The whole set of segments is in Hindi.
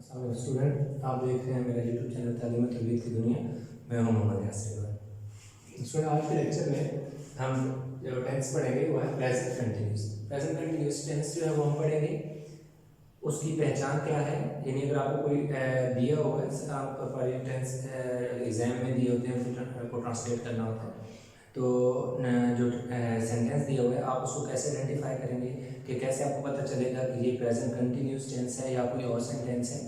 स्टूडेंट, आप देख रहे हैं मेरा यूट्यूब चैनल तालीम और तरबियत की दुनिया। मैं हूं मोहम्मद यासिर। स्टूडेंट, आज के लेक्चर में हम जो टेंस पढ़ेंगे वो है present continuous. Present continuous tense जो है वो हम पढ़ेंगे, उसकी पहचान क्या है। यानी अगर आपको कोई दिया होगा, आप टेंस एग्जाम में दिए होते हैं को ट्रांसलेट करना होता है, तो जो सेंटेंस दिया हुआ है आप उसको कैसे आइडेंटिफाई करेंगे कि कैसे आपको पता चलेगा कि ये प्रेजेंट कंटिन्यूस टेंस है या कोई और सेंटेंस है,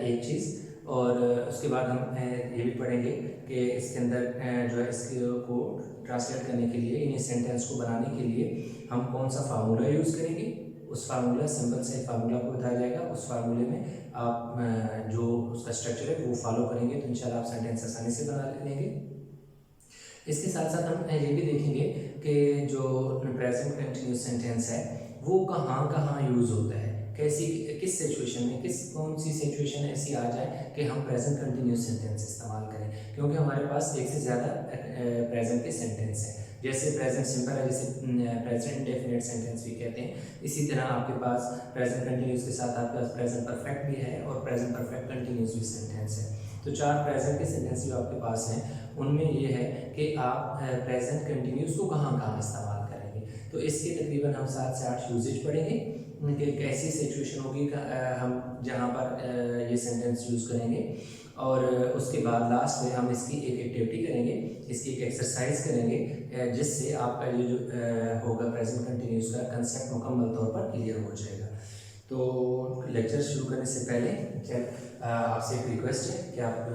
एक चीज़। और उसके बाद हम ये भी पढ़ेंगे कि इसके अंदर जो है इसको ट्रांसलेट करने के लिए, इन सेंटेंस को बनाने के लिए हम कौन सा फार्मूला यूज़ करेंगे। उस फार्मूला, सिंपल से फार्मूला को बताया जाएगा। उस फार्मूले में आप जो उसका स्ट्रक्चर है वो फॉलो करेंगे तो इंशाल्लाह आप सेंटेंस आसानी से बना लेंगे। इसके साथ साथ हम ये भी देखेंगे कि जो प्रेजेंट कंटिन्यूस सेंटेंस है वो कहाँ कहाँ यूज़ होता है, कैसी किस सिचुएशन में, कौन सी सिचुएशन ऐसी आ जाए कि हम प्रेजेंट कंटिन्यूस सेंटेंस इस्तेमाल करें। क्योंकि हमारे पास एक से ज़्यादा प्रेजेंट के सेंटेंस हैं। जैसे प्रेजेंट सिंपल है, जैसे प्रेजेंट इंडेफिनिट सेंटेंस भी कहते हैं। इसी तरह आपके पास प्रेजेंट कंटिन्यूस के साथ आपके पास प्रेजेंट परफेक्ट भी है और प्रेजेंट परफेक्ट कंटिन्यूस भी सेंटेंस है। तो 4 प्रेजेंट के सेंटेंस जो आपके पास हैं उनमें ये है कि आप प्रेजेंट कंटिन्यूस को कहाँ कहाँ इस्तेमाल करेंगे। तो इसके तकरीबन हम 7 से 8 यूजेज पढ़ेंगे कि कैसी सिचुएशन होगी हम जहाँ पर ये सेंटेंस यूज़ करेंगे। और उसके बाद लास्ट में हम इसकी एक एक्टिविटी करेंगे, इसकी एक एक्सरसाइज करेंगे, जिससे आपका ये जो होगा प्रेजेंट कंटिन्यूस का कंसेप्ट मुकम्मल तौर पर क्लियर हो जाएगा। तो लेक्चर शुरू करने से पहले आपसे एक रिक्वेस्ट है कि आप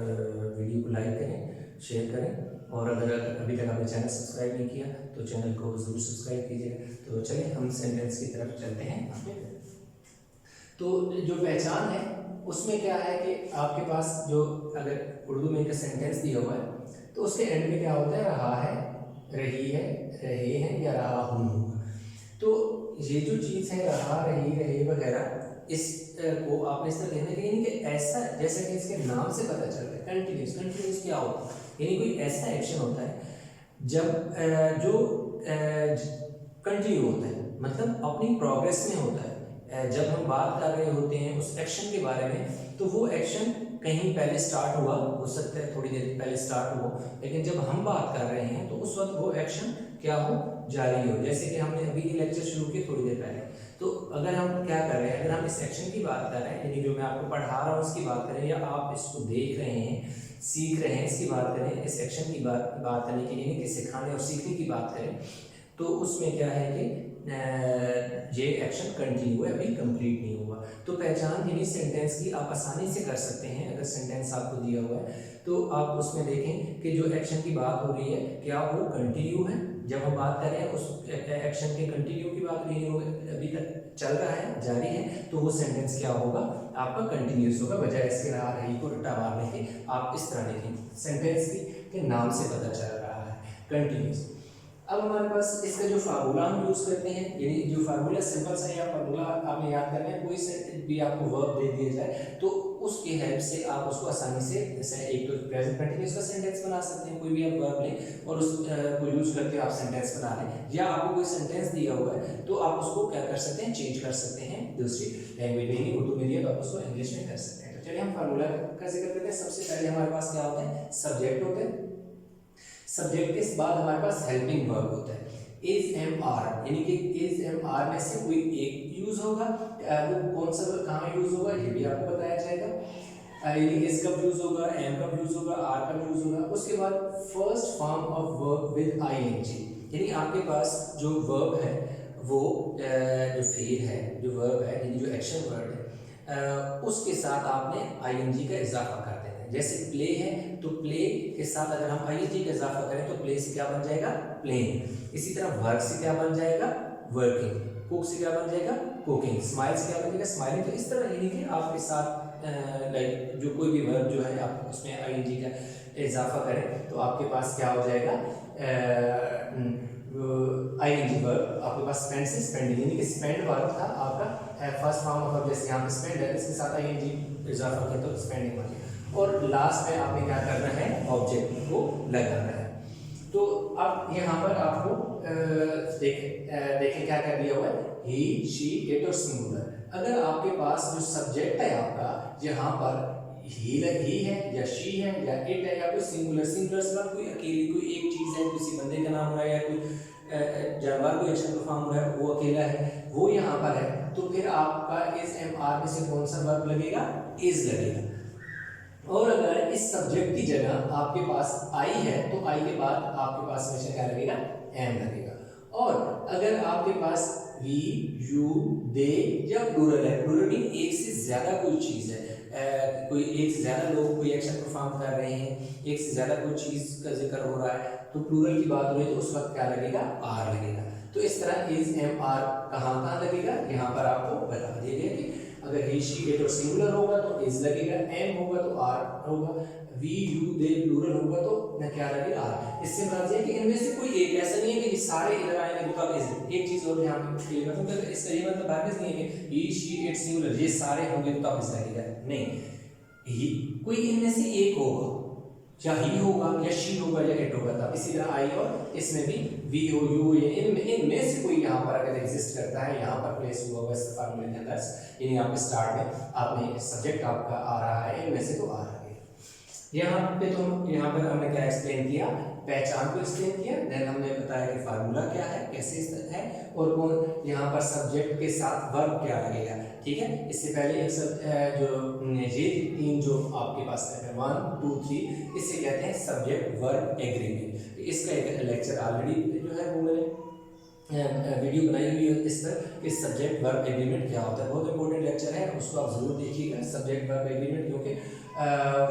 वीडियो को लाइक करें, शेयर करें, और अगर अभी तक आपने चैनल सब्सक्राइब नहीं किया तो चैनल को ज़रूर सब्सक्राइब कीजिएगा। तो चलिए हम सेंटेंस की तरफ चलते हैं। तो जो पहचान है उसमें क्या है कि आपके पास जो अगर उर्दू में एक सेंटेंस दिया हुआ है तो उसके एंड में क्या होता है, रहा है, रही है, रहे हैं या रहा हूँ। तो ये जो चीज़ है रहा, रही, रहे वगैरह, इसको आपने इस तरह लिखने के लिए कि ऐसा जैसे कि इसके नाम से पता चल रहा है कंटिन्यूस। कंटिन्यूस क्या होता है, यानी कोई ऐसा एक्शन होता है जब जो कंटिन्यू होता है, मतलब अपनी प्रोग्रेस में होता है। जब हम बात कर रहे होते हैं उस एक्शन के बारे में तो वो एक्शन कहीं पहले स्टार्ट हुआ, हो सकता है थोड़ी देर पहले स्टार्ट हो, लेकिन जब हम बात कर रहे हैं तो उस वक्त वो एक्शन क्या हो, जारी हो। जैसे कि हमने अभी ये लेक्चर शुरू किया थोड़ी देर पहले, तो अगर हम क्या कर रहे हैं, अगर हम इस एक्शन की बात कर रहे हैं, यानी जो मैं आपको पढ़ा रहा हूँ उसकी बात करें, या आप इसको देख रहे हैं, सीख रहे हैं, इसकी बात करें, इस एक्शन की बात करने के लिए कि सिखाने और सीखने की बात करें, तो उसमें क्या है कि ये एक्शन कंटिन्यू है, अभी कंप्लीट नहीं हुआ। तो पहचान यानी सेंटेंस की आप आसानी से कर सकते हैं। अगर सेंटेंस आपको दिया हुआ है तो आप उसमें देखें कि जो एक्शन की बात हो रही है क्या वो कंटिन्यू है। जब हम बात कर रहे हैं उस एक्शन के कंटिन्यू की बात नहीं हो, अभी तक चल रहा है, जारी है, तो वो सेंटेंस क्या होगा, आपका कंटिन्यूस होगा। बजाय इसके रहा, रही को रटा मारने के आप इस तरह लिखें, सेंटेंस के नाम से पता चल रहा है कंटिन्यूस। अब हमारे पास इसका जो फार्मूला हम यूज़ करते हैं, यानी जो फार्मूला सिंपल सा या फार्मूला आपने याद करना है, कोई से भी आपको वर्ब दे दिया जाए तो उसकी हेल्प से आप उसको आसानी से, जैसे एक तो प्रेजेंट कंटिन्यूस का सेंटेंस बना सकते हैं, कोई भी आप वर्ब लें और उसको यूज़ करके आप सेंटेंस बना लें। या आपको कोई सेंटेंस दिया हुआ है तो आप उसको क्या कर सकते हैं, चेंज कर सकते हैं, दूसरी लैंग्वेज में, उर्दू में दिया तो आप उसको इंग्लिश में कर सकते हैं। तो चलिए हम फार्मूला का जिक्र करते हैं। सबसे पहले हमारे पास क्या होता है, सब्जेक्ट होते हैं। सब्जेक्ट के बाद हमारे पास हेल्पिंग वर्ब होता है, इज एम आर, यानी कि इज एम आर में से कोई एक यूज होगा। वो कौन सा कहाँ यूज होगा ये भी आपको बताया जाएगा, यानी इज कब यूज होगा, एम कब यूज होगा, आर कब यूज होगा। उसके बाद first form of verb with ING, यानी आपके पास जो वर्ब है वो जो फेल है, जो वर्ब है, यानी जो एक्शन वर्ड है, उसके साथ आपने आईएनजी का इजाफा कर देना है। जैसे प्ले है तो प्ले के साथ अगर हम आईएनजी का इजाफा करें तो प्ले से क्या बन जाएगा, प्लेइंग। इसी तरह वर्क से क्या बन जाएगा, वर्किंग। कुक से क्या बन जाएगा, कुकिंग। स्माइल से क्या बन जाएगा, स्माइलिंग। तो इस तरह यानी कि आपके साथ लाइक जो कोई भी वर्ब जो है आप उसमें आईएनजी का इजाफा करें तो आपके पास क्या हो जाएगा, आईएनजी वर्ब आपके पास स्पेंड से स्पेंडिंग, यानी कि स्पेंड वर्ब था आपका फर्स्ट फॉर्म ऑफ, जैसे यहाँ पे स्पेंड है इसके साथ आईएनजी इजाफा किया तो स्पेंडिंग बन गया। और लास्ट में आपने क्या करना है, ऑब्जेक्ट को लगाना है। तो अब यहाँ पर आपको देखें क्या क्या दिया हुआ है। ही, शी, इट और सिंगुलर। अगर आपके पास जो सब्जेक्ट है आपका यहाँ पर ही है या शी है या इट है या कोई सिंगुलर मतलब कोई अकेली कोई एक चीज़ है, किसी बंदे का नाम हो रहा है या कोई जानवर कोई एक्शन परफॉर्म हो रहा है, वो अकेला है, वो यहाँ पर है, तो फिर आपका इस एम आर में से कौन सा वर्ब लगेगा? इज लगेगा। और अगर इस सब्जेक्ट की जगह आपके पास आई है तो आई के बाद आपके पास हमेशा क्या लगेगा? एम लगेगा। और अगर आपके पास वी, यू, दे या प्लूरल है, प्लूरल मीन एक से ज्यादा कोई चीज है, कोई एक से ज्यादा लोग कोई एक्शन परफॉर्म कर रहे हैं, एक से ज्यादा कोई चीज का जिक्र हो रहा है, तो प्लूरल की बात हो रही है तो उस वक्त क्या लगेगा? आर लगेगा। तो इस तरह इज एम आर कहाँ लगेगा? यहाँ पर आपको बता दिया गया कि अगर ही, शी, इट और सिंगुलर होगा तो इज लगेगा, एम होगा तो आर होगा, वी, यू, दे प्लूरल होगा तो क्या लगेगा? आर। इससे मतलब है कि इनमें से कोई एक, ऐसा नहीं है कि सारे इधर आएंगे तो इज। एक चीज और यहाँ पे क्लियर कर दूं, इसका ये मतलब बात नहीं है कि ही, शी, इट सिंगुलर ये सारे होंगे तो इज लगेगा, नहीं, ही कोई इनमें से एक होगा, या ही होगा या शी होगा या इट होगा, तब इसी तरह आई और इसमें भी वी हो, यू हो, इनमें से कोई यहाँ पर अगर एग्जिस्ट करता है, यहाँ पर प्लेस हुआ होगा इस फार्मूले के अंदर, यानी आपके स्टार्ट में आपने सब्जेक्ट आपका आ रहा है, इनमें से तो आ रहा है। यहाँ पे तो यहाँ पर हमने क्या एक्सप्लेन किया? पहचान को एक्सप्लेन किया, देन हमने बताया कि फार्मूला क्या है, कैसे है, और कौन यहाँ पर सब्जेक्ट के साथ वर्ब क्या लगेगा, ठीक है। इससे पहले एक जो ये तीन जो आपके पास है 1, 2, 3, इससे कहते हैं सब्जेक्ट वर्ब एग्रीमेंट। इसका एक लेक्चर ऑलरेडी जो है वो मैंने वीडियो बनाई हुई है इस पर कि सब्जेक्ट वर्ब एग्रीमेंट क्या होता है, बहुत इंपॉर्टेंट लेक्चर है, उसको आप जरूर देखिएगा। सब्जेक्ट वर्ब एग्रीमेंट क्योंकि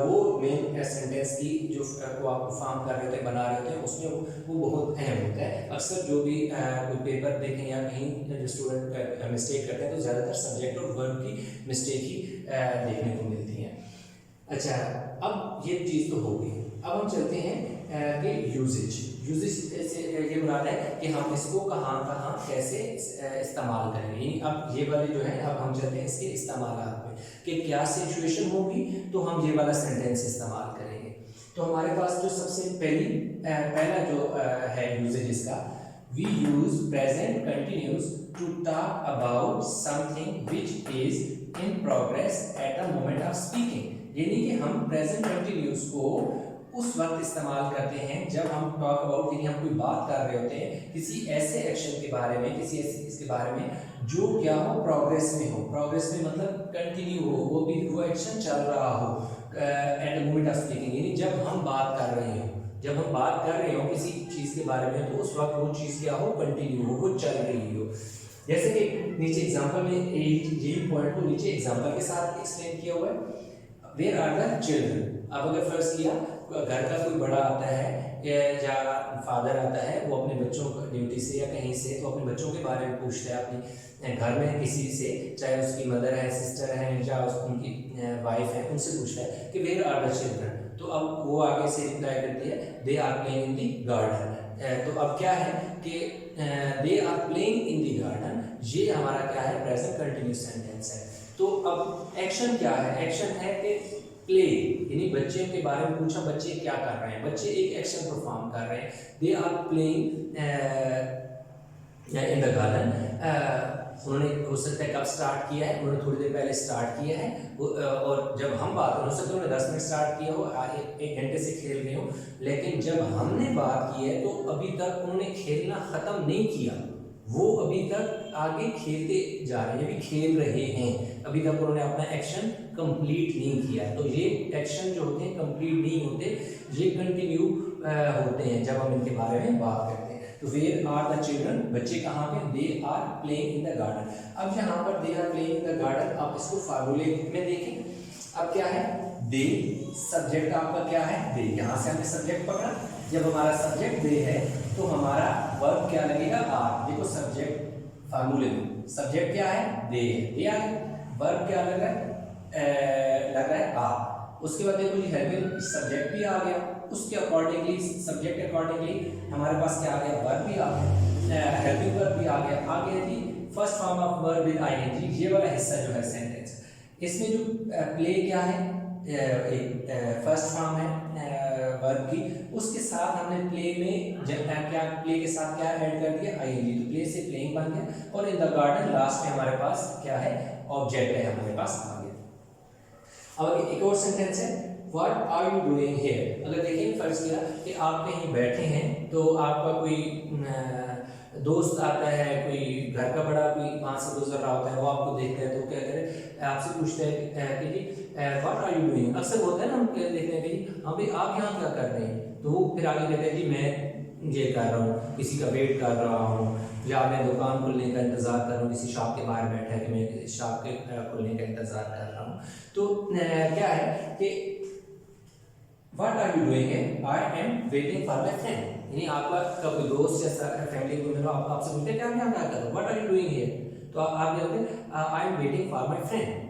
वो मेन सेंटेंस की जो को आप फॉर्म कर रहे थे, बना रहे थे, उसमें वो बहुत अहम होता है। अक्सर जो भी कोई पेपर देखें या कहीं जो स्टूडेंट मिस्टेक करते हैं तो ज़्यादातर सब्जेक्ट और वर्ब की मिस्टेक ही देखने को मिलती है। अच्छा, अब ये चीज़ तो हो गई, अब हम चलते हैं कि यूजेज से ये मुराद है कि हम इसको कहाँ कैसे इस्तेमाल करेंगे। अब ये वाले जो है, अब हम चलते हैं इसके इस्तेमालात में कि क्या सिचुएशन होगी तो हम ये वाला सेंटेंस इस्तेमाल करेंगे। तो हमारे पास जो सबसे पहला जो है यूजेज इसका, we use present continuous to talk about something which is in progress at the moment of speaking. यानी कि हम प्रेजेंट कंटिन्यूस को उस वक्त इस्तेमाल करते हैं जब हम टॉक अबाउट, यानी हम कोई बात कर रहे होते हैं किसी ऐसे एक्शन के बारे में, किसी ऐसी चीज के बारे में जो क्या हो, प्रोग्रेस में हो। प्रोग्रेस में मतलब कंटिन्यू हो, वो एक्शन चल रहा हो eight the moment of speaking, यानी जब हम बात कर रहे हो, जब हम बात कर रहे हो किसी चीज के बारे में तो उस वक्त वो चीज क्या हो, कंटिन्यू हो, वो चल रही हो। जैसे कि नीचे एग्जाम्पल में यही पॉइंट को नीचे एग्जाम्पल के साथ एक्सप्लेन किया हुआ है। Where are the children. अब अगर फर्ज किया घर का कोई बड़ा आता है या फादर आता है, वो अपने बच्चों को ड्यूटी से या कहीं से तो अपने बच्चों के बारे में पूछता है, अपनी घर में किसी से, चाहे उसकी मदर है, सिस्टर है या उनकी वाइफ है, उनसे पूछता है कि वेयर आर द चिल्ड्रन। तो अब वो आगे से रिप्लाई करती है they are playing in the garden. तो अब क्या है कि they are playing in the garden, ये हमारा क्या है, प्रेजेंट कंटिन्यूस सेंटेंस है। तो अब एक्शन क्या है? एक्शन है कि प्ले, यानी बच्चे के बारे में पूछा, बच्चे क्या कर रहे हैं, बच्चे एक एक्शन परफॉर्म कर रहे हैं। They are playing in the garden. उन्होंने हो सकता है कब स्टार्ट किया है, उन्होंने थोड़ी देर पहले स्टार्ट किया है, और जब हम बात हो सकता है उन्होंने 10 मिनट स्टार्ट किया हो, एक घंटे से खेल रहे हो, लेकिन जब हमने बात की है तो अभी तक उन्होंने खेलना ख़त्म नहीं किया, वो अभी तक आगे खेलते जा रहे हैं, अभी खेल रहे हैं, अभी तक उन्होंने अपना एक्शन कंप्लीट नहीं किया। तो ये एक्शन जो होते हैं कंप्लीट नहीं होते, ये कंटिन्यू होते हैं जब हम इनके बारे में बात करते हैं। तो वेयर आर द चिल्ड्रन, बच्चे कहाँ पे, they are playing in the garden. अब यहाँ पर they are playing in the garden, आप इसको फार्मूले में देखें। अब क्या है, दे, सब्जेक्ट आपका क्या है, दे, यहाँ से हमने सब्जेक्ट पकड़ा, जब हमारा सब्जेक्ट दे है तो हमारा वर्ब क्या लगेगा, आर। देखो सब्जेक्ट फार्मूले में सब्जेक्ट क्या है, दे है, दे आ गया, वर्ब क्या लग रहा है आर। उसके बाद देखो जी हेल्पिंग सब्जेक्ट भी आ गया, उसके अकॉर्डिंगली सब्जेक्ट के अकॉर्डिंगली हमारे पास क्या आ गया, वर्ब भी आ गया, हेल्पिंग वर्ब भी आ गया जी first form of verb with ING, ये वाला हिस्सा जो है सेंटेंस। इसमें जो प्ले क्या है, एक फर्स्ट फॉर्म है वर्ब की, उसके साथ हमने प्ले में क्या प्ले के साथ क्या ऐड कर दिया आईएनजी, तो प्ले से प्लेइंग बन गया। और इन द गार्डन लास्ट में हमारे पास क्या है ऑब्जेक्ट है हमारे पास आ गया। अब एक और सेंटेंस है what are you doing here. अगर देखिए फर्स्ट किया कि आप कहीं बैठे हैं तो आपका कोई दोस्त आता है, कोई घर का बड़ा कोई वहाँ से गुजर रहा होता है, वो आपको देखता है तो क्या करे आपसे पूछता है कि व्हाट आर यू डूइंग। अक्सर होता है ना हम देखते हैं कि हाँ भाई आप यहाँ क्या कर रहे हैं, तो वो फिर आगे कहते हैं जी मैं ये कर रहा हूँ, किसी का वेट कर रहा हूँ, या मैं दुकान खुलने का इंतजार कर रहा हूँ, किसी शॉप के बाहर बैठा है कि मैं इस शॉप के खुलने का इंतजार कर रहा हूँ। तो क्या है कि व्हाट आर यू डूइंग है आई am waiting for my friend, यानी आपका कोई दोस्त या फैमिली को मिलो आपसे पूछते हैं क्या आप यहाँ क्या कर रहे हो, what are you doing here, तो आप क्या बोलते हैं I am waiting for my friend,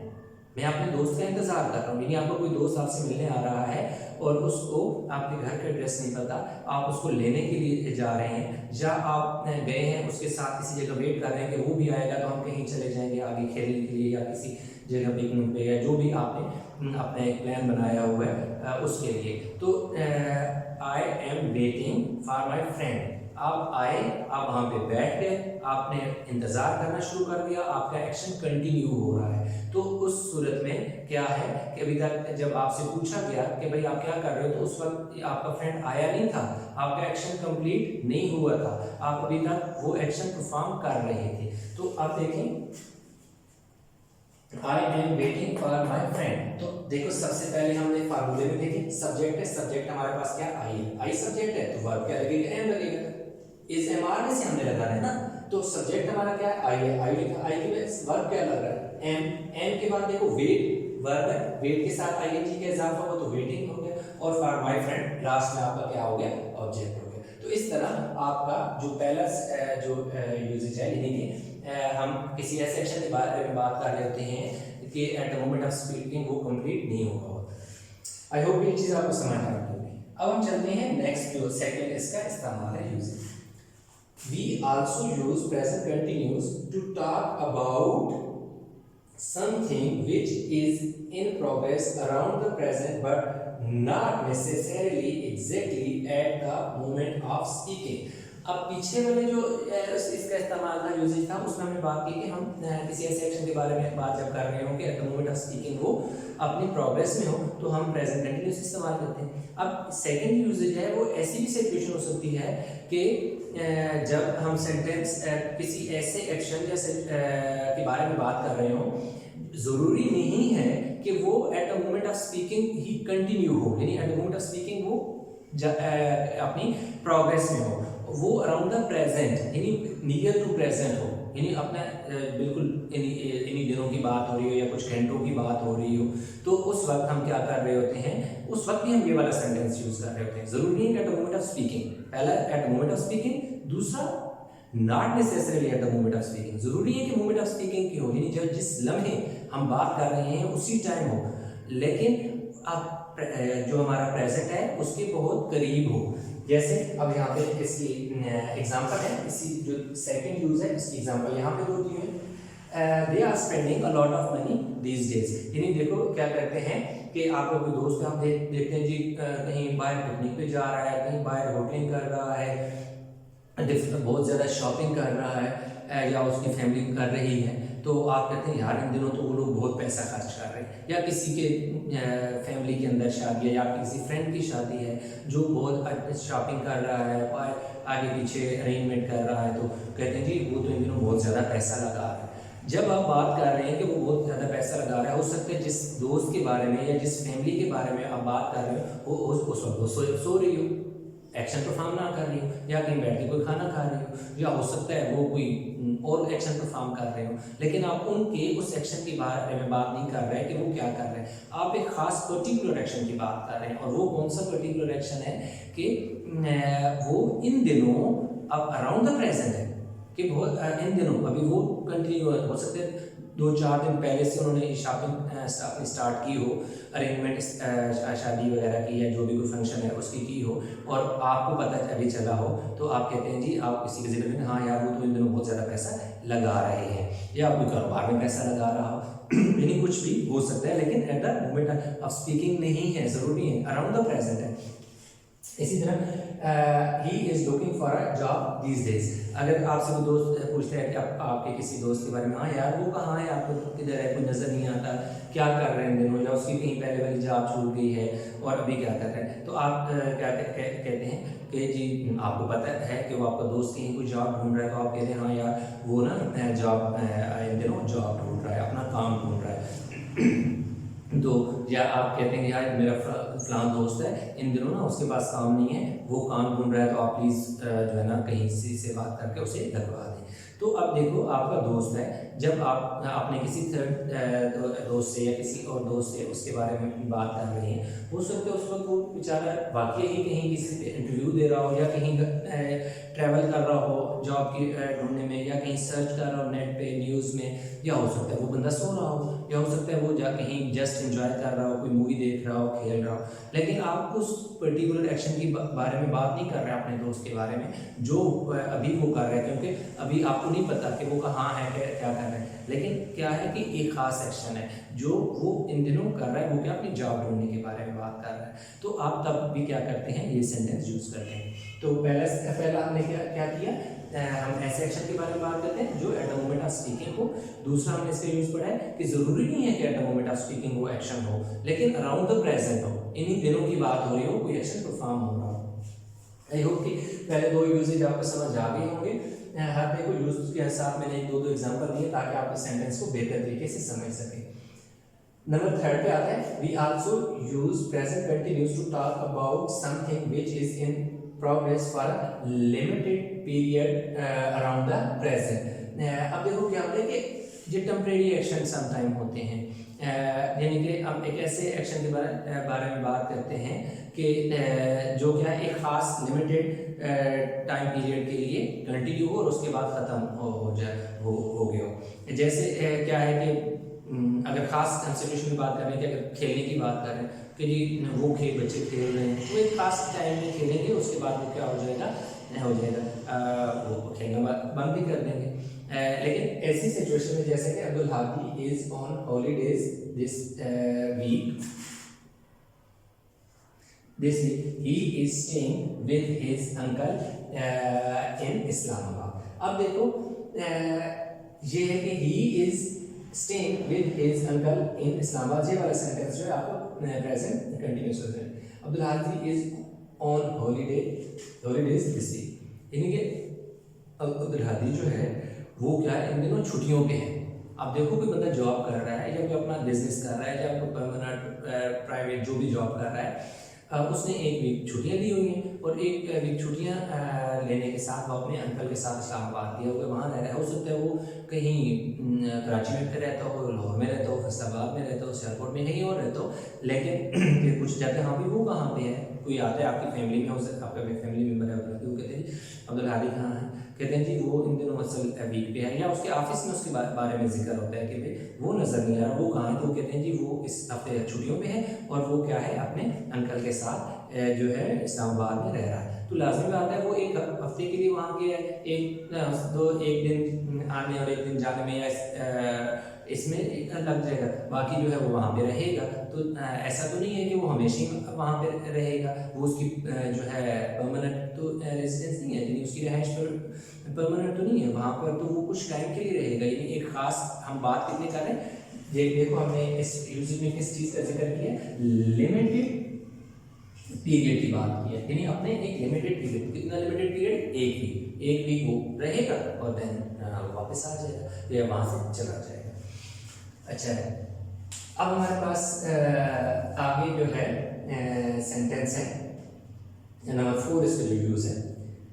मैं अपने दोस्त का इंतजार कर रहा हूँ। यानी आपको कोई दोस्त आपसे मिलने आ रहा है और उसको आपके घर का एड्रेस नहीं पता, आप उसको लेने के लिए जा रहे हैं, या आप गए हैं उसके साथ किसी जगह वेट कर रहे हैं कि वो भी आएगा तो हम कहीं चले जाएंगे आगे खेलने के लिए या किसी जगह पिकनिक पे, या जो भी आपने अपना एक प्लान बनाया हुआ है उसके लिए। तो आई am waiting for my friend, आप आए, आप वहाँ पे बैठ गए, आपने इंतज़ार करना शुरू कर दिया, आपका एक्शन कंटिन्यू हो रहा है। तो उस सूरत में क्या है कि अभी तक जब आपसे पूछा गया कि भाई आप क्या कर रहे हो, तो उस वक्त आपका फ्रेंड आया नहीं था, आपका एक्शन कंप्लीट नहीं हुआ था, आप अभी तक वो एक्शन परफॉर्म कर रहे थे। तो आप देखें आई am waiting for my friend, तो देखो सबसे पहले हमने फार्मूले में देखे सब्जेक्ट है, सब्जेक्ट हमारे पास क्या आई है, आई सब्जेक्ट है तो वर्ब क्या लगेगा एम लगेगा, इस एमआर में से हमने लगाना है ना, तो सब्जेक्ट हमारा क्या है आई है, आई लिखा, आई के बाद वर्ब क्या लग रहा है एम, एम के बाद देखो वेट वर्ब है, वेट के साथ आईएनजी का इजाफा हुआ तो वेटिंग हो गया, और फॉर माय फ्रेंड लास्ट में आपका क्या हो गया ऑब्जेक्ट हो गया। तो इस तरह आपका जो पहला जो यूजेज है, यानी कि हम किसी ऐसे एक्शन के बारे में बात कर रहे होते हैं कि eight the moment of speaking वो कंप्लीट नहीं होगा होता। आई होप ये चीज़ आपको समझ आ रही होगी। अब हम चलते हैं नेक्स्ट जो सेकंड इसका इस्तेमाल है usage. We also use present continuous to talk about something which is in progress around the present but not necessarily exactly at the moment of speaking। अब पीछे वाले जो इसका इस्तेमाल था यूजेज था उसमें हमने बात की कि हम किसी ऐसे एक्शन के बारे में बात जब कर रहे हो कि eight the moment of speaking वो अपनी प्रोग्रेस में हो तो हम प्रेजेंट कंटिन्यूस इस्तेमाल करते हैं। अब सेकंड यूजेज है वो ऐसी भी सिचुएशन हो सकती है कि जब हम सेंटेंस किसी ऐसे एक्शन या के बारे में बात कर रहे हो, ज़रूरी नहीं है कि वो eight the moment of speaking he continue हो, यानी eight the moment of speaking वो अपनी प्रोग्रेस में हो, वो अराउंड द प्रेजेंट यानी नियर टू प्रेजेंट हो, यानी अपना बिल्कुल इन्हीं दिनों की बात हो रही हो या कुछ घंटों की बात हो रही हो, तो उस वक्त हम क्या कर रहे होते हैं, उस वक्त भी हम ये वाला सेंटेंस यूज कर रहे होते हैं। जरूरी नहीं है at the moment of speaking, पहला at the moment of speaking, दूसरा not necessarily at the moment of speaking. जरूरी है कि मोमेंट ऑफ स्पीकिंग की हो, यानी जब जिस लम्हे हम बात कर रहे हैं उसी टाइम हो, लेकिन अब जो हमारा प्रेजेंट है उसके बहुत करीब हो। जैसे अब यहाँ पे इसकी एग्जांपल है, इसकी जो सेकंड यूज है इसकी एग्जांपल यहाँ पे दो दी है। They are spending a lot of money these days, यानी देखो क्या करते हैं कि आपका कोई दोस्त आप देखते हैं जी कहीं बाहर पिकनिक पे जा रहा है, कहीं बाहर होटलिंग कर रहा है, बहुत ज़्यादा शॉपिंग कर रहा है या उसकी फैमिली कर रही है, तो आप कहते हैं यार इन दिनों तो वो लोग बहुत पैसा खर्च कर रहे हैं, या किसी के फैमिली के अंदर शादी है या किसी फ्रेंड की शादी है जो बहुत शॉपिंग कर रहा है, आगे पीछे अरेंजमेंट कर रहा है, तो कहते हैं जी वो तो इन दिनों बहुत ज़्यादा पैसा लगा रहा है। जब आप बात कर रहे हैं कि वो बहुत ज़्यादा पैसा लगा रहा है, हो सकता है जिस दोस्त के बारे में या जिस फैमिली के बारे में आप बात कर रहे हो वो सो रही हो, एक्शन परफॉर्म ना कर रही हो, या कहीं बैठ के कोई खाना खा रही हो, या हो सकता है वो कोई और एक्शन परफॉर्म कर रहे हो, लेकिन आप उनके उस एक्शन के बारे में बात नहीं कर रहे हैं कि वो क्या कर रहे हैं, आप एक खास पर्टिकुलर एक्शन की बात कर रहे हैं। और वो कौन सा पर्टिकुलर एक्शन है कि वो इन दिनों अब अराउंड द प्रेजेंट है, कि बहुत इन दिनों अभी वो कंटिन्यू हो सकते हैं 2-4 दिन पहले से उन्होंने शॉपिंग स्टार्ट की हो, अरेंजमेंट शादी वगैरह की या जो भी कोई फंक्शन है उसकी की हो, और आपको पता अभी चला हो, तो आप कहते हैं जी आप किसी के जिक्र में हाँ यार वो तो इन दिनों बहुत ज़्यादा पैसा लगा रहे हैं, या कोई कारोबार में पैसा लगा रहा हो, यानी कुछ भी हो सकता है, लेकिन eight the moment of speaking नहीं है, ज़रूरी है, अराउंड द प्रेजेंट है। इसी तरह he is looking for a job these days. अगर आपसे कोई दोस्त पूछते हैं कि आपके किसी दोस्त के बारे में, हाँ यार वो कहाँ है, आपको किधर है, कोई नज़र नहीं आता, क्या कर रहे हैं इन दिनों, या उसकी कहीं पहले वाली जॉब छूट गई है और अभी क्या कर रहे हैं, तो आप क्या कहते हैं कि जी आपको पता है कि वो आपका दोस्त कहीं कोई जॉब ढूंढ रहा है, तो आप कहते हैं हाँ यार वो ना जॉब इन दिनों जॉब ढूंढ रहा है, अपना काम ढूंढ रहा है। तो या आप कहते हैं यार मेरा फलां दोस्त है इन दिनों ना उसके पास काम नहीं है, वो काम ढूंढ रहा है, तो आप प्लीज़ जो है ना कहीं से बात करके उसे लगवा दें। तो अब देखो आपका दोस्त है, जब आप अपने किसी थर्ड दोस्त से या किसी और दोस्त से उसके बारे में बात कर रहे हैं, हो सकता है उस वक्त वो बेचारा वाकई ही कहीं किसी पे इंटरव्यू दे रहा हो, या कहीं ट्रैवल कर रहा हो जॉब की ढूंढने में, या कहीं सर्च कर रहा हो नेट पे न्यूज़ में, या हो सकता है वो बंदा सो रहा हो, या हो सकता है वो जा कहीं जस्ट एंजॉय कर रहा हो, कोई मूवी देख रहा हो, खेल रहा हो, लेकिन आप उस पर्टिकुलर एक्शन के बारे में बात नहीं कर रहे अपने दोस्त के बारे में जो अभी वो कर रहे हैं, क्योंकि अभी आपको नहीं पता कि वो कहाँ है, क्या कर रहे हैं, लेकिन क्या है कि एक खास एक्शन है जो वो इन दिनों कर रहा है, वो क्या अपनी जॉब ढूंढने के बारे में बात कर रहा है, तो आप तब भी क्या करते हैं, ये सेंटेंस यूज करते हैं। तो पहला हमने क्या किया, हम ऐसे एक्शन के बारे में बात करते हैं जो eight the moment of speaking हो। दूसरा हमने इसका यूज पढ़ा है कि जरूरी नहीं है कि eight the moment of speaking वो एक्शन हो, लेकिन अराउंड द प्रेजेंट हो, इन्हीं दिनों की बात हो रही हो, कोई एक्शन परफॉर्म हो रहा हो। आई होप कि पहले दो यूजेज आपको समझ आ गए होंगे। हर देखो यूज के हिसाब मैंने एक दो एग्जांपल दिए ताकि आप इस सेंटेंस को बेहतर तरीके से समझ सकें। नंबर 3 पे आता है, we also use present continuous to talk about something which is in progress for a limited period around the present. अब देखो क्या होता है कि जो टेम्परेरी एक्शन सम टाइम होते हैं, यानी कि हम एक ऐसे एक्शन के बारे में बात करते हैं कि जो क्या है एक खास लिमिटेड टाइम पीरियड के लिए कंटिन्यू हो और उसके बाद ख़त्म हो गया हो। जैसे क्या है कि अगर खास सिचुएशन की बात कर रहे हैं कि अगर खेलने की बात कर रहे हैं कि जी वो बच्चे खेल रहे हैं, वो एक खास टाइम में खेलेंगे, उसके बाद वो क्या हो जाएगा वो खेलना बंद भी कर देंगे। लेकिन ऐसी सिचुएशन में जैसे कि Abdul Hadi is on holidays this week, he is staying with his uncle in Islamabad। अब देखो ये है कि he is staying with his uncle in Islamabad, ये वाला सेंटेंस जो है आपको प्रेजेंट कंटिन्यूस होता है। Abdul Hadi is on holidays this week, यानी कि अब्दुल हादी जो है वो क्या है इन दिनों छुट्टियों पे है। अब देखो कोई बंदा जॉब कर रहा है या कोई अपना बिजनेस कर रहा है या कोई परमानेंट प्राइवेट जो भी जॉब कर रहा है, उसने एक वीक छुट्टियां ली हुई हैं और एक वीक छुट्टियां लेने के साथ वो अपने अंकल के साथ इस्लामाबाद गया हुआ वहाँ रह रहा है। हो सकता है वो कहीं कराची में रहता हो, लाहौर में रहता हो, फैसलाबाद में रहता हो, सियालकोट में कहीं और रहता हो, लेकिन फिर कुछ जाते हैं हाँ भी वो कहाँ पे है, कोई आता है आपकी फैमिली में, हो सकता है आपका फैमिली मेम्बर है, वो कहते हैं अब्दुल हादी कहाँ है, कहते हैं जी वो इन दिनों असल वीक पे है, या उसके ऑफिस में उसके बारे में जिक्र होता है कि भाई वो नज़र नहीं आ रहा, वो कहाँ है, तो कहते हैं जी वो इस हफ्ते छुट्टियों पे है और वो क्या है अपने अंकल के साथ जो है इस्लामाबाद में रह रहा है। तो लाजमी बात है वो एक हफ्ते के लिए वहाँ गया है, एक दिन आने और एक दिन जाने में या इसमें लग जाएगा, बाकी जो है वो वहाँ पे रहेगा। तो ऐसा तो नहीं है कि वो हमेशा ही वहाँ पे रहेगा, वो उसकी जो है परमानेंट तो रेजिडेंस नहीं है, यानी उसकी रहाइश पर परमानेंट तो नहीं है वहाँ पर, तो वो कुछ टाइम के लिए रहेगा, यानी एक खास हम बात कितने कर रहे हैं, देखो हमने इस यूजेज में किस चीज़ का जिक्र किया, लिमिटेड पीरियड की बात की है, यानी अपने एक लिमिटेड पीरियड, कितना लिमिटेड पीरियड, एक वीक वो रहेगा और देन वापस आ जाएगा या वहाँ से चला जाएगा। अच्छा है, अब हमारे पास आगे जो है सेंटेंस है नंबर 4, इसका जो यूज है,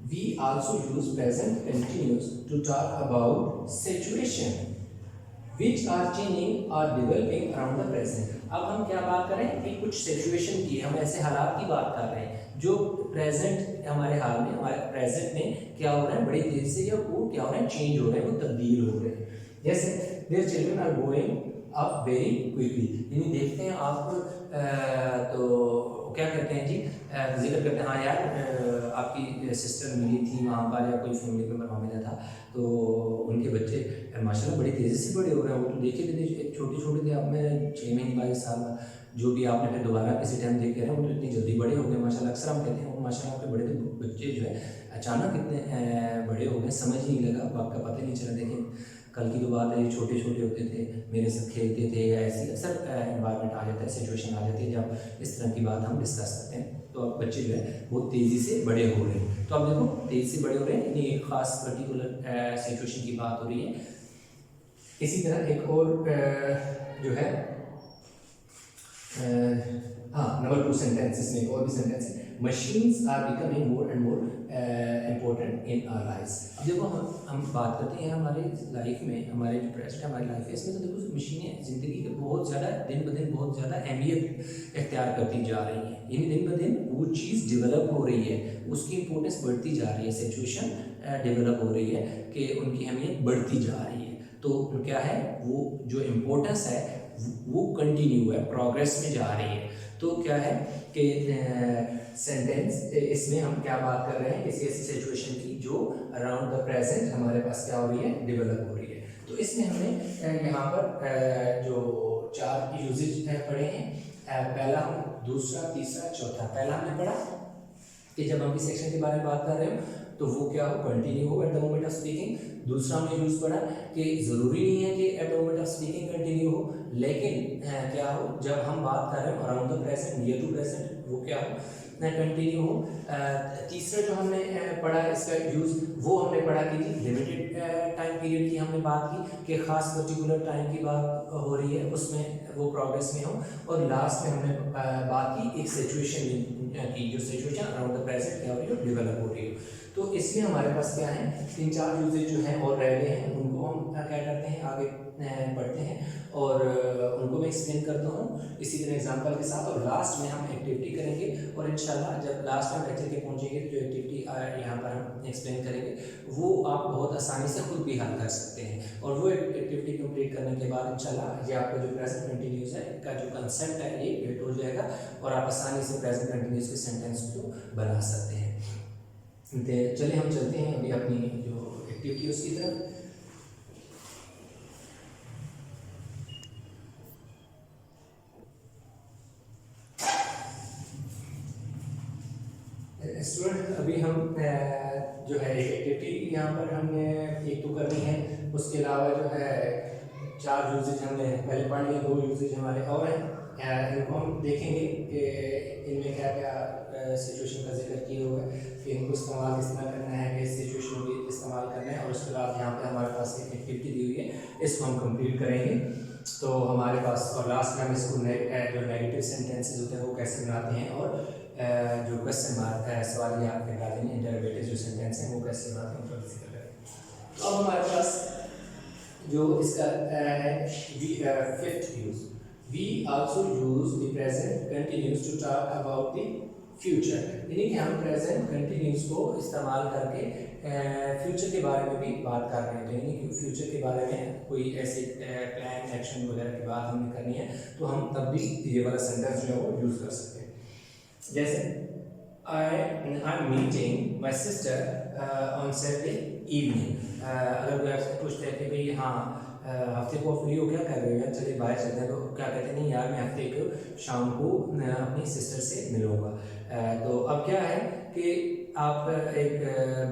we also use present continuous to talk about situation which are changing or developing around the present। अब हम क्या बात करें कि कुछ सिचुएशन की, हम ऐसे हालात की बात कर रहे हैं जो प्रेजेंट हमारे हाल में, हमारे प्रेजेंट में क्या हो रहा है, बड़ी तेजी से या वो क्या हो रहा है, चेंज हो रहे हैं, वो तब्दील हो रहे हैं। जैसे their children are growing up very quickly, यानी देखते हैं आप तो क्या करते हैं जी, जिक्र करते हैं, हाँ यार आपकी सिस्टर मिली थी वहाँ पर या कोई फैमिली मेम्बर वहाँ मिला था, तो उनके बच्चे माशाल्लाह बड़ी तेज़ी से बड़े हो रहे हैं, वो तो देखे थे छोटे छोटे थे, आप में 6 महीने 22 साल जो भी आपने फिर दोबारा किसी टाइम देख रहे हैं, वो तो इतनी जल्दी बड़े हो गए माशाल्लाह। अक्सर हम कहते हैं वो माशाल्लाह आपके बड़े बच्चे जो है अचानक इतने बड़े हो गए, समझ ही नहीं लगा, आपका पता ही नहीं चला। देखें कल की तो बात है, छोटे छोटे होते थे, मेरे साथ खेलते थे, या ऐसी अक्सर एनवायरनमेंट आ जाता है, सिचुएशन आ जाती है जब इस तरह की बात हम डिस्कस करते हैं, तो अब बच्चे जो है बहुत तेज़ी से बड़े हो रहे हैं। तो अब देखो तेज़ी से बड़े हो रहे हैं, यानी एक ख़ास पर्टिकुलर सिचुएशन की बात हो रही है। इसी तरह एक और जो है हाँ नंबर 2 सेंटेंसेस में एक और भी सेंटेंस है, machines are becoming more and more important in our lifes. अब देखो हम बात करते हैं हमारे लाइफ में, हमारे जो प्रेजेंट हमारी लाइफ है इसमें, तो देखो मशीनें ज़िंदगी के बहुत ज़्यादा दिन ब दिन बहुत ज़्यादा अहमियत इख्तियार करती जा रही हैं, यानी दिन ब दिन वो चीज़ डेवलप हो रही है, उसकी इंपॉर्टेंस बढ़ती जा रही है, सिचुएशन डेवलप हो रही है कि उनकी अहमियत बढ़ती जा रही है। तो क्या है, वो जो इम्पोर्टेंस है वो कंटिन्यू है, प्रोग्रेस में जा रही है। तो क्या है कि सेंटेंस इसमें हम क्या बात कर रहे हैं, किसी ऐसी सिचुएशन की जो अराउंड द प्रेजेंट हमारे पास क्या हो रही है, डेवलप हो रही है। तो इसमें हमने यहाँ पर जो 4 यूजेज पढ़े हैं, पहला, दूसरा, तीसरा, चौथा। पहला हमने पढ़ा कि जब हम किसी एक्शन के बारे में बात कर रहे हो तो वो क्या हो, कंटिन्यू हो eight the moment of speaking. दूसरा हमने यूज पढ़ा कि ज़रूरी नहीं है कि eight the moment of speaking continue हो, लेकिन क्या हो, जब हम बात कर रहे हो around the present, near to present, वो क्या हो, कंटिन्यू हो। तीसरा जो हमने पढ़ा इसका यूज़, वो हमने पढ़ा कि लिमिटेड टाइम पीरियड की हमने बात की कि ख़ास पर्टिकुलर टाइम की बात हो रही है, उसमें वो प्रोग्रेस में हो। और लास्ट में हमने बात की एक सिचुएशन की, जो सिचुएशन अराउंड द प्रेजेंट क्या हो रही है, डेवलप हो रही है। तो इसमें हमारे पास क्या है, 3-4 यूजेज जो हैं और रह गए हैं, उनको हम क्या करते हैं, आगे पढ़ते हैं और उनको मैं एक्सप्लेन करता हूँ इसी तरह एग्जांपल के साथ। और लास्ट में हम एक्टिविटी करेंगे, और इंशाल्लाह जब लास्ट में लेक्चर के पहुँचेंगे जो एक्टिविटी यहाँ पर हम एक्सप्लेन करेंगे वो आप बहुत आसानी से खुद भी हल कर सकते हैं। और वो एक्टिविटी कंप्लीट करने के बाद इंशाल्लाह ये आपका जो प्रेजेंट कंटिन्यूस है का जो कंसेप्ट है ये वेट हो जाएगा, और आप आसानी से प्रेजेंट कंटिन्यूस के सेंटेंस को बना सकते हैं। चलिए हम चलते हैं अभी अपनी जो एक्टिविटी उसकी तरफ। स्टूडेंट अभी हम जो है एक्टिविटी यहाँ पर हमने एक तो करनी है, उसके अलावा जो है 4 यूजेज हमने पहले पढ़ लिए, 2 यूजेज हमारे और हैं, इनको हम देखेंगे कि इनमें क्या क्या सिचुएशन का जिक्र किया हुआ है, कि इनको इस्तेमाल किस तरह करना है, किस सिचुएशन में इस्तेमाल करना है। और उसके बाद यहाँ पे हमारे पास एक एक्टिविटी दी हुई है, इसको हम कंप्लीट करेंगे। तो हमारे पास और लास्ट में हम इसको जो नेगेटिव सेंटेंसेस होते हैं वो कैसे बनाते हैं, और जो क्वेश्चन मार्क है सवाल या इंटरोगेटिव जो सेंटेंस हैं वो कैसे बनाते हैं उनका जिक्र करें। तो अब हमारे पास जो इसका है 5th use, we also use the present continuous to talk about the future, यानी कि हम प्रेजेंट कंटिन्यूस को इस्तेमाल करके फ्यूचर के बारे में भी बात कर रहे हैं। यानी कि फ्यूचर के बारे में कोई ऐसे प्लान एक्शन वगैरह की बात हमें करनी है तो हम तब भी ये वाला सेंटेंस जो है वो यूज़ कर सकते हैं। जैसे I am meeting my sister on Saturday evening. अगर कोई आपसे पूछते हैं कि भाई हाँ हफ्ते को फ्री हो क्या कर रहे हो यार, चलिए बाहर चलते हैं, तो क्या कहते हैं, नहीं यार मैं हफ्ते को शाम को अपनी सिस्टर से मिलूँगा। तो अब क्या है कि आप एक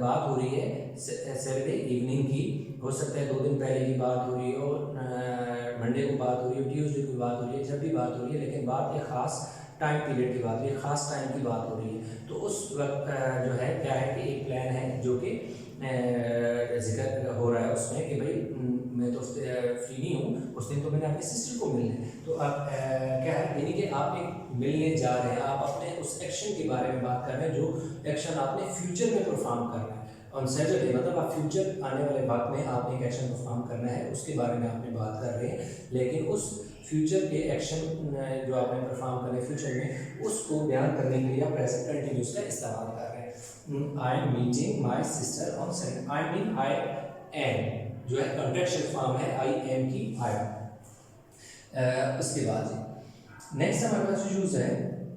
बात हो रही है सैटरडे इवनिंग की, हो सकता है 2 दिन पहले की बात हो रही हो, मंडे को बात हो रही हो, ट्यूसडे की बात हो रही है, जब भी बात हो रही है, लेकिन बात एक ख़ास टाइम पीरियड की बात हो रही है, ख़ास टाइम की बात हो रही है। तो उस वक्त जो है क्या है कि एक प्लान है जो कि जिक्र हो रहा है उसमें कि भाई मैं तो फ्री नहीं हूँ, उस दिन तो मैंने अपनी सिस्टर को मिलना है। तो आप क्या है, यानी कि आप एक मिलने जा रहे हैं, आप अपने उस एक्शन के बारे में बात कर रहे हैं जो एक्शन आपने फ्यूचर में परफॉर्म करना है ऑन सैटरडे, मतलब आप फ्यूचर आने वाले वक्त में आपने एक एक्शन परफॉर्म करना है, उसके बारे में आपने बात कर रहे हैं। लेकिन उस फ्यूचर के एक्शन जो आपने परफॉर्म करने फ्यूचर में, उसको बयान करने के लिए आप प्रेजेंट कंटिन्यूस का इस्तेमाल कर रहे हैं। I am meeting my sister on Sunday. I mean I am जो है कॉन्ट्रेक्शन फॉर्म है आई एम की आई। उसके बाद नेक्स्ट हमारे पास यूज है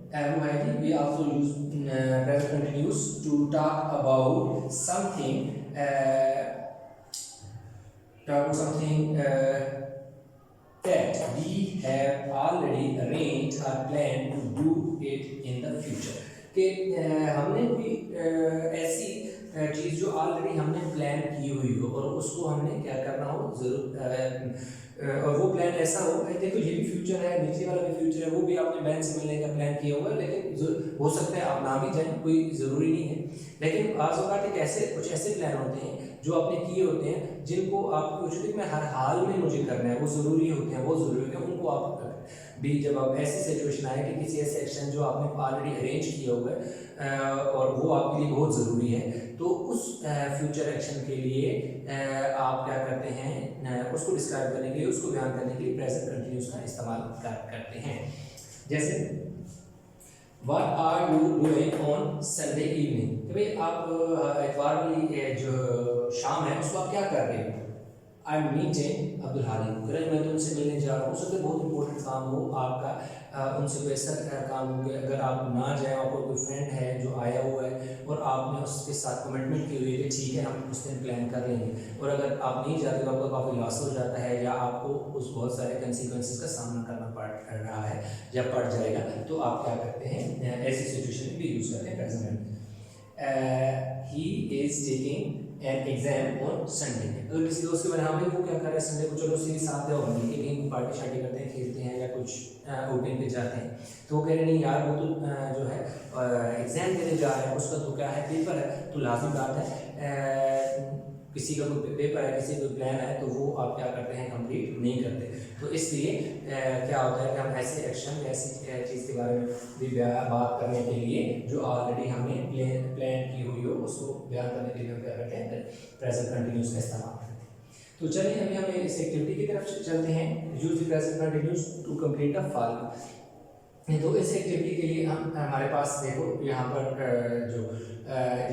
वो है कि we also use present continuous to talk about something that we have already arranged or planned to do it in the future। कि हमने कोई ऐसी चीज़ जो ऑलरेडी हमने प्लान की हुई हो और उसको हमने क्या करना हो ज़रूर, और वो प्लान ऐसा हो भाई देखो ये भी फ्यूचर है, नीचे वाला भी फ्यूचर है, वो भी आपने बैंक से मिलने का प्लान किया हुआ है, लेकिन हो सकता है आप ना भी जाए, कोई ज़रूरी नहीं है। लेकिन आज़ एक ऐसे कुछ ऐसे प्लान होते हैं जो आपने किए होते हैं जिनको आप सोचते हैं मैं हर हाल में मुझे करना है, वो ज़रूरी होते हैं, वो ज़रूरी होते हैं, उनको आप भी जब आप ऐसी सिचुएशन आए कि किसी ऐसे एक्शन जो आपने ऑलरेडी अरेंज किया हुआ है और वो आपके लिए बहुत ज़रूरी है, तो उस फ्यूचर एक्शन के लिए आप क्या करते हैं, उसको डिस्क्राइब करने के लिए, उसको बयान करने के लिए प्रेजेंट कंटिन्यूस का इस्तेमाल करते हैं। जैसे What are you doing on Sunday evening? कि भाई आप इतवार वाली जो शाम है उसको आप क्या कर रहे हो? I am meeting Abdul Hadi, मैं तो उनसे मिलने जा रहा हूँ। उससे बहुत इंपॉर्टेंट काम हो आपका, उनसे कोई ऐसा काम हो कि अगर आप ना जाएं, आपको कोई फ्रेंड है जो आया हुआ है और आपने उसके साथ कमिटमेंट की हुई है कि ठीक है हम उस दिन प्लान कर लेंगे, और अगर आप नहीं जाते तो आपका काफ़ी लॉस हो जाता है या आपको उस बहुत सारे कंसिक्वेंसेस का सामना करना पड़ रहा है या पड़ जाएगा, तो आप क्या करते हैं, ऐसी सिचुएशन में भी यूज़ करते हैं present. He is taking an exam on Sunday. अगर किसी दोस्त के बारे में वो क्या कर रहा है संडे को, चलो उसके साथ जाओ मिलके कहीं पार्टी शार्टी करते हैं, खेलते हैं या कुछ आउटिंग पे जाते हैं, तो वो कह रहे नहीं यार वो तो जो है एग्जाम देने जा रहा है, उसका तो क्या है पेपर है, तो लाजिम बात है किसी का कोई पेपर है, किसी का प्लान है, तो वो आप क्या करते हैं, कंप्लीट नहीं करते। तो इसलिए क्या होता है कि हम ऐसे एक्शन ऐसी चीज़ के बारे में भी बात करने के लिए जो ऑलरेडी हमने प्लान की हुई हो उसको बयान करने के लिए हम क्या करते हैं, प्रेजेंट कंटिन्यूस का इस्तेमाल करते हैं। तो चलिए अभी हम इस एक्टिविटी की तरफ चलते हैं, use the present continuous to complete a following. तो इस एक्टिविटी के लिए हम हमारे पास देखो यहाँ पर जो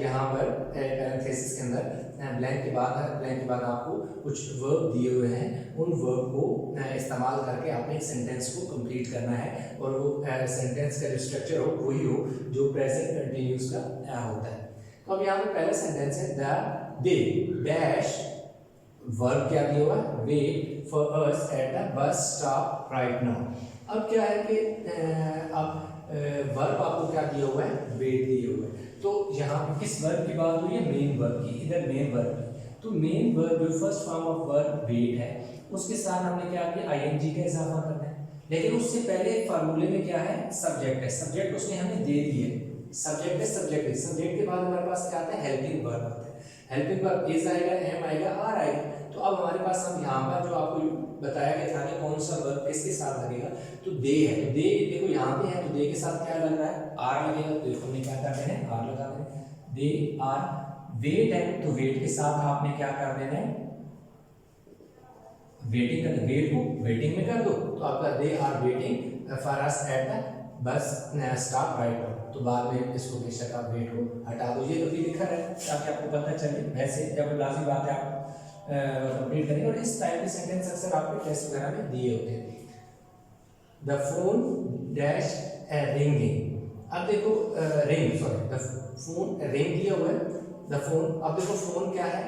यहाँ पर पैरेंथेसिस के अंदर ब्लैंक के बाद आपको कुछ वर्ब दिए हुए हैं, उन वर्ब को इस्तेमाल करके आपने एक सेंटेंस को कंप्लीट करना है, और वो सेंटेंस का जो स्ट्रक्चर हो वही हो जो प्रेजेंट कंटिन्यूस का होता है। तो अब यहाँ पर पहला सेंटेंस है द दे डैश, वर्ब क्या दिया हुआ है, wait for us at the bus stop right now. अब क्या है कि अब वर्ब आपको क्या दिया हुआ है, वेट दिया हुआ है, तो यहाँ पे किस वर्ब की बात हुई है, मेन वर्ब की, इधर मेन वर्ब की। तो मेन वर्ब जो first form of verb wait है, उसके साथ हमने क्या किया, आईएनजी का इजाफा करना है, लेकिन उससे पहले फार्मूले में क्या है, सब्जेक्ट है, सब्जेक्ट उसने हमें दे दी है, सब्जेक्ट है, सब्जेक्ट के बाद हमारे पास क्या आता है, हेल्पिंग वर्ब आता है, हेल्पिंग वर्ब इज आएगा, एम आएगा, आर आएगा। तो अब हमारे पास हम यहाँ पर जो आपको बताया गया था कि कौन सा वर्ब किसके साथ लगेगा, तो दे है, तो दे देखो यहाँ पे है, तो दे के साथ क्या लग रहा है, आर लगेगा, तो देखो हमने क्या करते हैं, आर लगा दें, दे आर। वेट है तो वेट के साथ आपने क्या कर देना है, वेटिंग कर, वेट को वेटिंग में कर दो, तो आपका they are waiting for us at the bus stop right now. तो बाद में इसको बेशक आप वेट को हटा दो, ये तो भी लिखा है ताकि आपको पता चले, वैसे जब लाजिम बात है आप कंप्लीट करेंगे, और इस टाइप के सेंटेंस अक्सर आपके टेस्ट वगैरह में दिए होते हैं। द फोन डैश रिंगिंग, अब देखो ring, sorry the phone ring दिया हुआ है, द फोन, अब देखो फोन क्या है,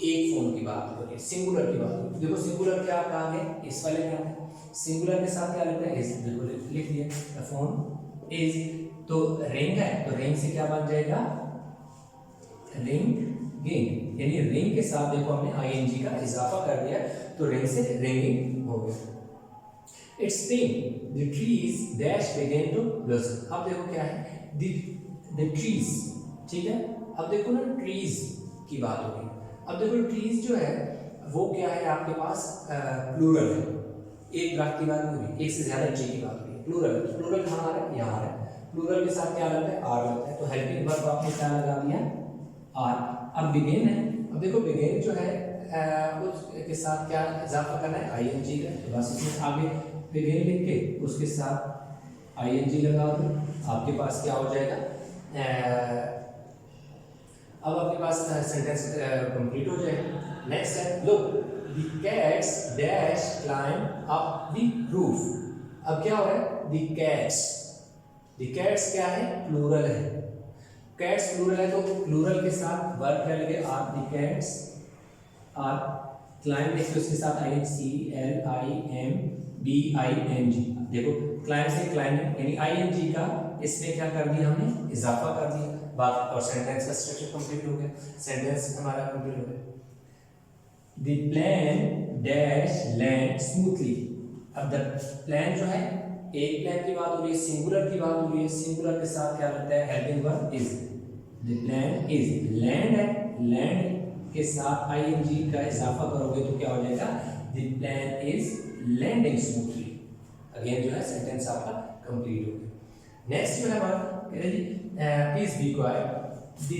एक फोन की बात हो रही है, सिंगुलर की बात हो रही है, देखो सिंगुलर क्या आप कहा है, इस वाले में आता है, सिंगुलर के साथ क्या लगता है, इस, देखो लिख दिया, द फोन इज, तो रिंग है, तो रिंग से क्या बन जाएगा, रिंग गिंग, यानी रिंग के साथ देखो हमने आईएनजी का इजाफा कर दिया, तो रिंग से रिंगिंग हो गया। It's spring the trees dash begin to blossom, अब देखो क्या है, द ट्रीज, ठीक है, अब देखो ना ट्रीज की बात हो रही, अब देखो ट्रीज जो है वो क्या है आपके पास, प्लूरल है, एक दरख्त की बात नहीं हुई, एक से ज्यादा ट्री की बात हुई, प्लूरल, प्लूरल कहाँ आ रहा है, यहाँ आ रहा है, प्लूरल के साथ क्या लगता है, आर लगता है, तो हेल्पिंग वर्ब आपने क्या लगा दिया, आर। अब बिगिन है, अब देखो बिगिन जो है उसके साथ क्या इजाफा करना है, आईएनजी का, तो बस इसमें आगे बिगिन लिख के उसके साथ आईएनजी लगा दो, आपके पास क्या हो जाएगा, अब आपके पास सेंटेंस कंप्लीट हो जाएगा। नेक्स्ट है, look the cats dash climb up the roof. अब क्या हो रहा है, द कैट्स क्या है, प्लूरल है, कैट्स प्लूरल है तो प्लूरल के साथ वर्ब क्या लगे, are, the cats are climb, देखिए उसके साथ I C L I M B I N G. देखो क्लाइम से क्लाइम यानी आई एन जी का इसमें क्या कर दिया हमने, इजाफा कर दिया, बात और सेंटेंस का स्ट्रक्चर कंप्लीट हो गया, सेंटेंस हमारा कंप्लीट हो गया। The plane dash land smoothly. अब द प्लेन जो है, एक प्लेन की बात हो रही है, सिंगुलर की बात हो रही है, सिंगुलर के साथ क्या लगता है, helping verb is. The plane is, land है, लैंड के साथ आईएनजी का इजाफा करोगे तो क्या हो जाएगा, the plane is landing smoothly. Again जो है सेंटेंस आपका कंप्लीट हो गया। नेक्स्ट जो है हमारा कह रहे जी please be quiet, the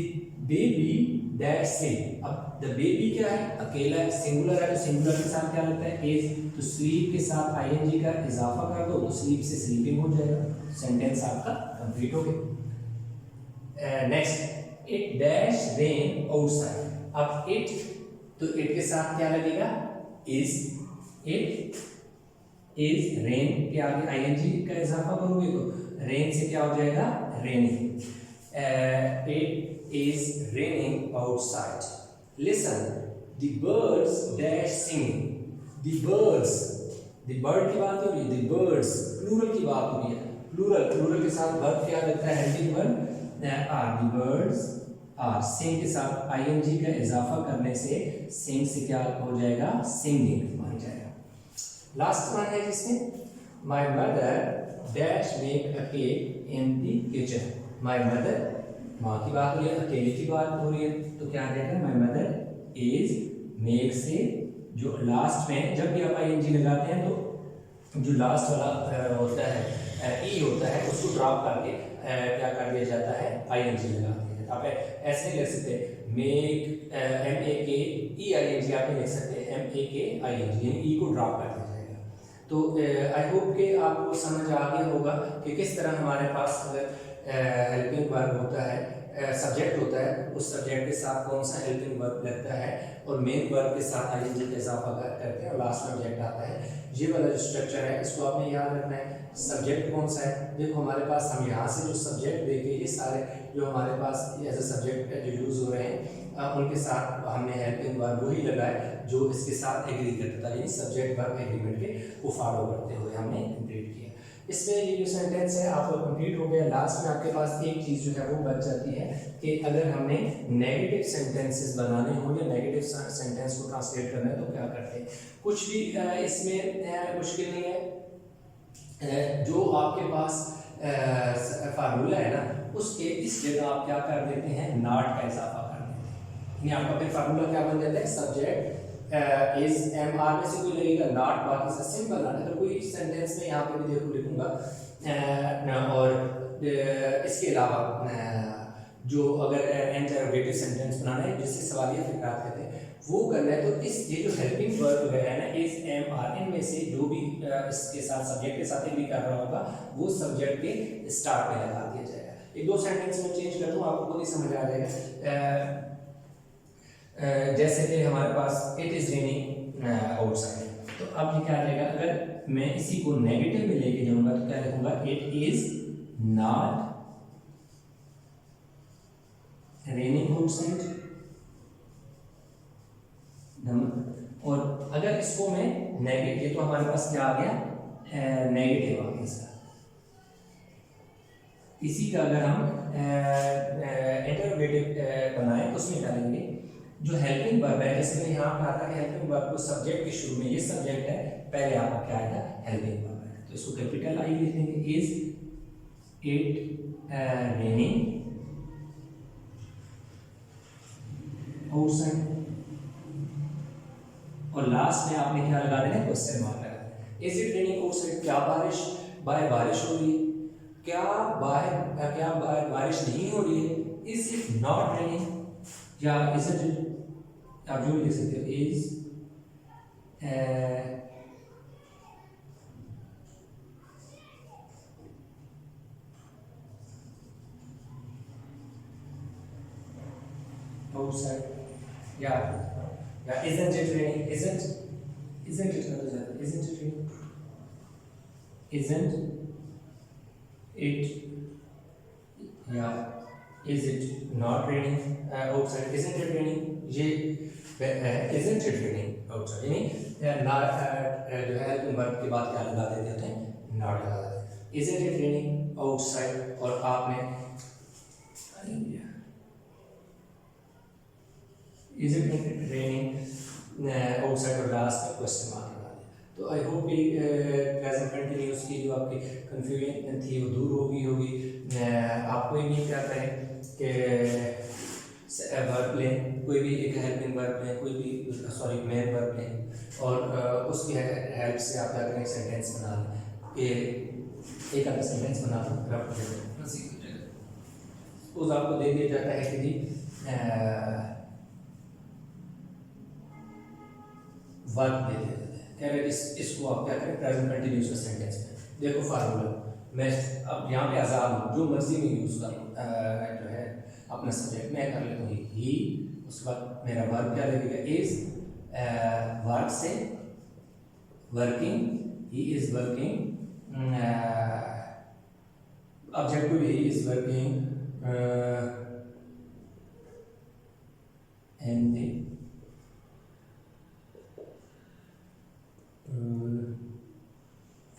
baby that sleep. अब द बेबी क्या है, अकेला है, सिंगुलर है तो सिंगुलर के साथ क्या लगता है, इज, तो स्लीप के साथ आईएनजी का इजाफा कर दो तो स्लीप से स्लीपिंग हो जाएगा, सेंटेंस आपका कंप्लीट हो गया। Next, it dash rain outside. अब इट, तो इट के साथ क्या लगेगा, इज, इट इज, रेन के आगे आईएनजी का इजाफा करोगे तो रेन से क्या हो जाएगा, raining. It is raining outside. Listen the birds dash singing. The birds, the bird की बात हो रही है, द बर्ड्स प्लूरल की बात हो रही है, प्लूरल के साथ वर्ब क्या लगता है, helping verb are, the birds are. Sing के साथ आईएनजी का इजाफा करने से सिंग से क्या हो जाएगा, सिंगिंग बन जाएगा। लास्ट वन है जिसमें, my mother dash make a cake in the kitchen. My mother, माँ की बात हो रही है, अकेले की बात हो रही है तो क्या आ जाएगा, माय मदर इज, मेक से जो लास्ट में जब भी आप आईएनजी लगाते हैं तो जो लास्ट वाला होता है ई होता है उसको ड्रॉप करके क्या कर दिया जाता है, आईएनजी लगा दिया जाता है। आप ऐसे नहीं लिख सकते मेक एम ए के ई आई एन जी, आप नहीं लिख सकते एम ए के आई एन जी, यानी ई को ड्रॉप कर दिया जाएगा। तो आई होप कि आपको समझ आ गया होगा कि किस तरह हमारे पास अगर हेल्पिंग वर्ब होता है, सब्जेक्ट होता है, उस सब्जेक्ट के साथ कौन सा हेल्पिंग वर्ब लगता है और मेन वर्ब के साथ आईएनजी का इजाफा करते हैं और लास्ट में ऑब्जेक्ट आता है। ये वाला जो स्ट्रक्चर है इसको आपने याद रखना है। सब्जेक्ट कौन सा है, देखो हमारे पास हम यहाँ से जो सब्जेक्ट देखे, ये सारे जो हमारे पास एज ए सब्जेक्ट जो यूज़ हो रहे हैं उनके साथ हमने हेल्पिंग वर्ब वही लगाए जो इसके साथ एग्री करता था, यानी सब्जेक्ट वर्ब एग्रीमेंट के को फॉलो करते हुए हमने कंप्लीट किया। इसमें ये जो सेंटेंस है आपका कंप्लीट हो गया। लास्ट में आपके पास एक चीज़ जो है वो बच जाती है कि अगर हमने नेगेटिव सेंटेंसेस बनाने हो या नेगेटिव सेंटेंस को ट्रांसलेट करना है तो क्या करते हैं। कुछ भी इसमें मुश्किल नहीं है, जो आपके पास फार्मूला है ना उसके इस जगह आप क्या कर देते हैं, नॉट का इजाफा कर देते हैं, यानी आपका फिर फार्मूला क्या बन जाता है, सब्जेक्ट इज एम आर में से कोई लगेगा नॉट, बाकी से सिंपल नॉट। अगर कोई सेंटेंस में यहाँ पे भी देखो लिखूंगा और इसके अलावा जो अगर इंटरोगेटिव सेंटेंस बनाना है जिससे सवालिया फिक्रात कहते हैं वो करना है तो इस ये जो हेल्पिंग वर्ब वगैरह है ना, इज एम आर, इनमें से जो भी इसके साथ सब्जेक्ट के साथ भी कर रहा होगा वो सब्जेक्ट के स्टार्ट में लगा दिया जाएगा। एक दो सेंटेंस में चेंज कर दूँ आपको खुद ही समझ आ जाएगा। जैसे कि हमारे पास इट इज रेनिंग आउटसाइड, तो अब ये क्या आ जाएगा, अगर मैं इसी को नेगेटिव में लेके जाऊंगा तो क्या लिखूंगा, it is not raining outside. और अगर इसको मैं नेगेटिव, तो हमारे पास क्या आ गया, नेगेटिव आ गया इसका। इसी का अगर हम इंटरोगेटिव बनाए तो उसमें डालेंगे जो हेल्पिंग वर्ब है, जैसे मैंने यहाँ कहा था कि हेल्पिंग वर्ब को सब्जेक्ट के शुरू में, ये सब्जेक्ट है, पहले आपका क्या आएगा, हेल्पिंग वर्ब है, तो इसको कैपिटल आई लिख देंगे, इज इट रेनिंग आउटसाइड, और लास्ट में आपने क्या लगा देना, क्वेश्चन मार्क लगा देना। इज इट रेनिंग आउटसाइड, क्या बारिश बाहर बारिश हो रही है, क्या बाहर बारिश नहीं हो रही है, इज इट नॉट रेनिंग, या इज इट, आप जो लिख सकते हो, is outside. Yeah, isn't it raining? Isn't it raining? Isn't it raining? Isn't it? Yeah, is it not raining outside? Isn't it raining? ये isn't it raining outside यानी ना जो है तुम वर्ब के बाद क्या लगा देते होते हैं, not लगा देते हैं. Isn't it raining outside? और आपने is it raining outside और लास्ट का क्वेश्चन मार्क लगा दिया. तो आई होप ये प्रेजेंट कंटिन्यूअस की जो आपकी कंफ्यूजन थी वो दूर हो गई होगी. आपको ये नहीं क्या करें कि वर्ब लें, कोई भी एक हेल्पिंग वर्ब लें, कोई भी सॉरी मेन वर्ब लें और उसकी हेल्प से आप क्या करें सेंटेंस बना लें कि एक आधा सेंटेंस बना लो रफ सपोज आपको दे दिया जाता है कि जी वर्ब दे दिया जाता है, कह रहे इसको आप क्या करें प्रेजेंट कंटिन्यूअस सेंटेंस में. देखो फार्मूला मैं अब यहाँ पे आज़ाद हूँ, जो मर्जी में यूज़ कर लो जो है अपना सब्जेक्ट मैं कर लेता हूँ ही, उसके बाद मेरा वर्ब क्या लगेगा इज, वर्ब से working, he is working, objective he is working and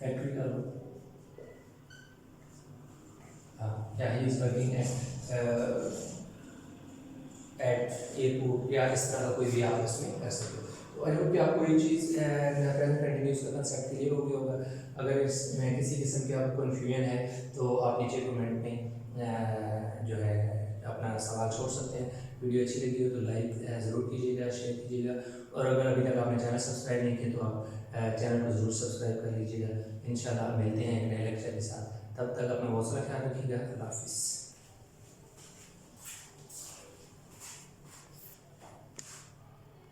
factory का लो या he is working at airport या इस तरह का कोई भी आप इसमें कर सकते हो. तो आई होप कि आपको ये चीज़ प्रेजेंट कंटिन्यूअस का कंसेप्ट क्लियर हो गया होगा. अगर इसमें किसी किस्म की आपको कन्फ्यूजन है तो आप नीचे कमेंट में जो है अपना सवाल छोड़ सकते हैं. वीडियो अच्छी लगी हो तो लाइक ज़रूर कीजिएगा, शेयर कीजिएगा और अगर अभी तक आपने चैनल सब्सक्राइब नहीं किया तो आप चैनल को ज़रूर सब्सक्राइब कर लीजिएगा. इंशाल्लाह मिलते हैं एक नए लेक्चर के साथ. तब तक अपना हौसला ख्याल रखिएगा. अल्लाह हाफिज़.